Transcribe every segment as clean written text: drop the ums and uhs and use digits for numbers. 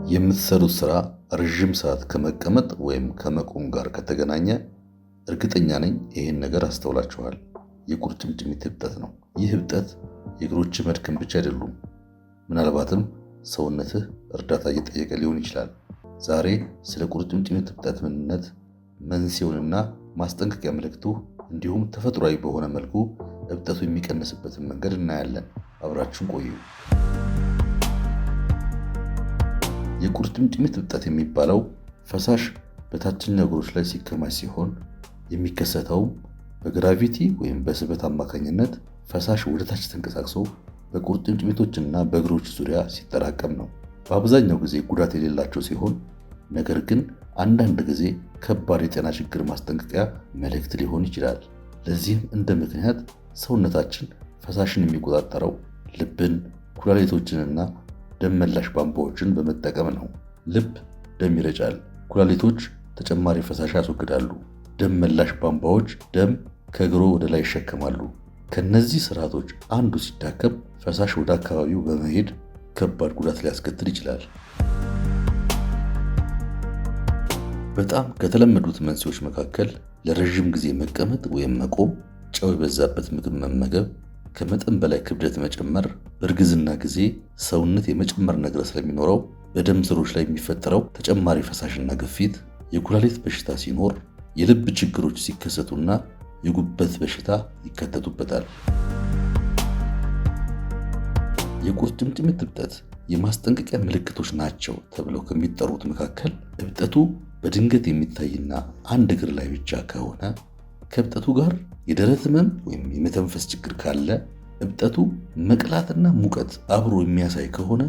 የምትሰሩት ስራ ረጅም ሰዓት ከመቀመጥ ወይም ከመቆም ጋር ከተገናኘ እርግጠኛ ነኝ ይሄን ነገር አስተውላችኋል። የቁርጭምጭሚት እብጠት ነው። ይህ እብጠት የእግሮች መድከም ብቻ አይደሉም። ምናልባትም ሰውነትህ እርዳታ እየጠየቀ ሊሆን ይችላል። ዛሬ ስለ ቁርጭምጭሚት እብጠት ምንነት፣ መንስኤውንና ማስጠንቀቂያ ምልክቱ እንዲሁም ተፈጥሯዊ በሆነ መልኩ እብጠቱ የሚቀንስበትን መንገድ እናያለን። አብራችሁን ቆዩ። የቁርጭምጭሚት እብጠት የሚባለው ፈሳሽ በታችኛው እግሮች ላይ ሲከማች ሲሆን የሚከሰተውም በግራቪቲ ወይም በስበት አማካኝነት ፈሳሽ ወደ ታች ተንቀሳቅሶ በቁርጭምጭሚቶችና በእግሮች ዙሪያ ሲጠራቀም ነው። በአብዛኛው ጊዜ ጉዳት የሌላቸው ሲሆን ነገር ግን አንዳንድ ጊዜ ከባድ የጤና ችግር ማስጠንቀቂያ መልእክት ሊሆን ይችላል። ለዚህም እንደ ምክንያት ሰውነታችን ፈሳሽን የሚቆጣጠረው ልብን፣ ኩላሊቶችንና ደም መላሽ ቧንቧዎችን በመጠቀም ነው። ልብ ደም ይረጫል፣ ኩላሊቶች ተጨማሪ ፈሳሽ ያስወግዳሉ፣ ደም መላሽ ቧንቧዎች ደም ከእግሮ ወደ ላይ ይሸከማሉ። ከነዚህ ስርዓቶች አንዱ ሲዳከም ፈሳሽ ወደ አካባቢው በመሄድ ከባድ ጉዳት ሊያስከትል ይችላል። በጣም ከተለመዱት መንስኤዎች መካከል ለረጅም ጊዜ መቀመጥ ወይም መቆም፣ ጨው የበዛበት ምግብ መመገብ፣ ከመጠን በላይ ክብደት መጨመር፣ በእርግዝና ጊዜ ሰውነት የመጨመር ነገር ስለሚኖረው በደም ስሮች ላይ የሚፈጠረው ተጨማሪ ፈሳሽና ግፊት፣ የኩላሊት በሽታ ሲኖር፣ የልብ ችግሮች ሲከሰቱና የጉበት በሽታ ይካተቱበታል። የቁርጭምጭሚት እብጠት የማስጠንቀቂያ ምልክቶች ናቸው ተብለው ከሚጠሩት መካከል እብጠቱ በድንገት የሚታይና አንድ እግር ላይ ብቻ ከሆነ፣ ከእብጠቱ ጋር የደረት ህመም ወይም የመተንፈስ ችግር ካለ፣ እብጠቱ መቅላትና ሙቀት አብሮ የሚያሳይ ከሆነ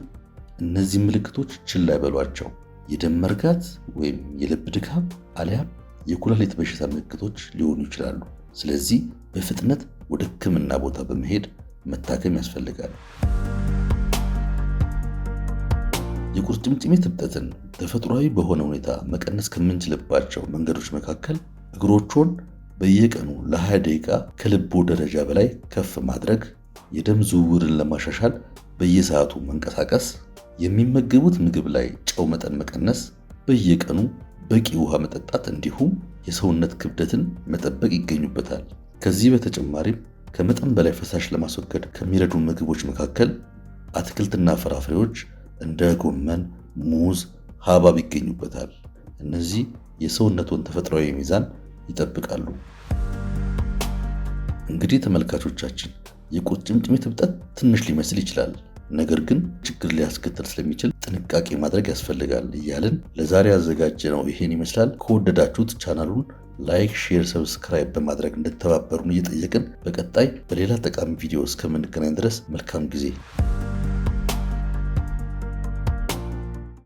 እነዚህ ምልክቶች ችላ ይበሏቸው። የደም መርጋት ወይም የልብ ድካም አሊያም የኩላሊት በሽታ ምልክቶች ሊሆኑ ይችላሉ። ስለዚህ በፍጥነት ወደ ሕክምና ቦታ በመሄድ መታከም ያስፈልጋል። የቁርጭምጭሚት እብጠትን ተፈጥሯዊ በሆነ ሁኔታ መቀነስ ከምንችልባቸው መንገዶች መካከል እግሮቹን በየቀኑ ለ20 ደቂቃ ከልቦ ደረጃ በላይ ከፍ ማድረግ፣ የደም ዝውውርን ለማሻሻል በየሰዓቱ መንቀሳቀስ፣ የሚመገቡት ምግብ ላይ ጨው መጠን መቀነስ፣ በየቀኑ በቂ ውሃ መጠጣት እንዲሁም የሰውነት ክብደትን መጠበቅ ይገኙበታል። ከዚህ በተጨማሪም ከመጠን በላይ ፈሳሽ ለማስወገድ ከሚረዱ ምግቦች መካከል አትክልትና ፍራፍሬዎች እንደ ጎመን፣ ሙዝ፣ ሐብሐብ ይገኙበታል። እነዚህ የሰውነቱን ተፈጥሯዊ ሚዛን ይጠብቃሉ። እንግዲህ ተመልካቾቻችን የቁርጭምጭሚት እብጠት ትንሽ ሊመስል ይችላል፣ ነገር ግን ችግር ሊያስከትል ስለሚችል ጥንቃቄ ማድረግ ያስፈልጋል እያልን ለዛሬ ያዘጋጀነው ይሄን ይመስላል። ከወደዳችሁት ቻናሉን ላይክ፣ ሼር፣ ሰብስክራይብ በማድረግ እንድትተባበሩን እየጠየቅን በቀጣይ በሌላ ጠቃሚ ቪዲዮ እስከምንገናኝ ድረስ መልካም ጊዜ